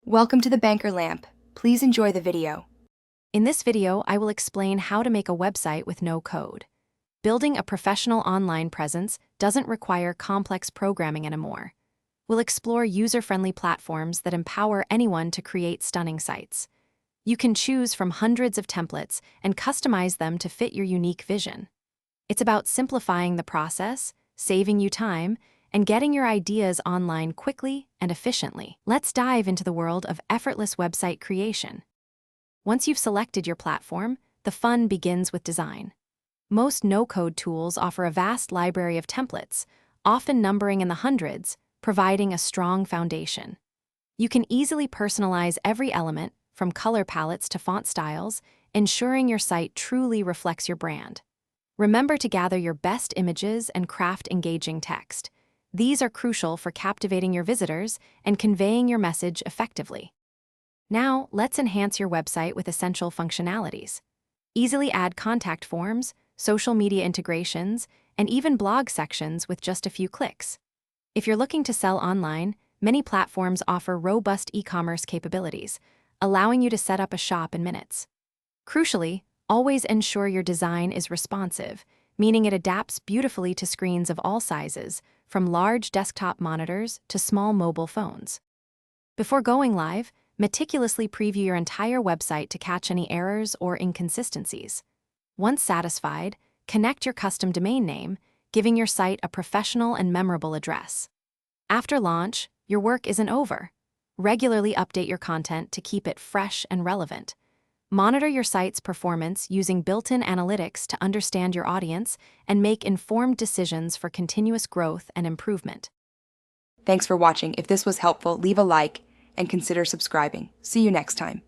Welcome to the Banker Lamp. Please enjoy the video. In this video, I will explain how to make a website with no code. Building a professional online presence doesn't require complex programming anymore. We'll explore user-friendly platforms that empower anyone to create stunning sites. You can choose from hundreds of templates and customize them to fit your unique vision. It's about simplifying the process, saving you time, and getting your ideas online quickly and efficiently. Let's dive into the world of effortless website creation. Once you've selected your platform, the fun begins with design. Most no-code tools offer a vast library of templates, often numbering in the hundreds, providing a strong foundation. You can easily personalize every element, from color palettes to font styles, ensuring your site truly reflects your brand. Remember to gather your best images and craft engaging text. These are crucial for captivating your visitors and conveying your message effectively. Now, let's enhance your website with essential functionalities. Easily add contact forms, social media integrations, and even blog sections with just a few clicks. If you're looking to sell online, many platforms offer robust e-commerce capabilities, allowing you to set up a shop in minutes. Crucially, always ensure your design is responsive, meaning it adapts beautifully to screens of all sizes, from large desktop monitors to small mobile phones. Before going live, meticulously preview your entire website to catch any errors or inconsistencies. Once satisfied, connect your custom domain name, giving your site a professional and memorable address. After launch, your work isn't over. Regularly update your content to keep it fresh and relevant. Monitor your site's performance using built-in analytics to understand your audience and make informed decisions for continuous growth and improvement. Thanks for watching. If this was helpful, leave a like and consider subscribing. See you next time.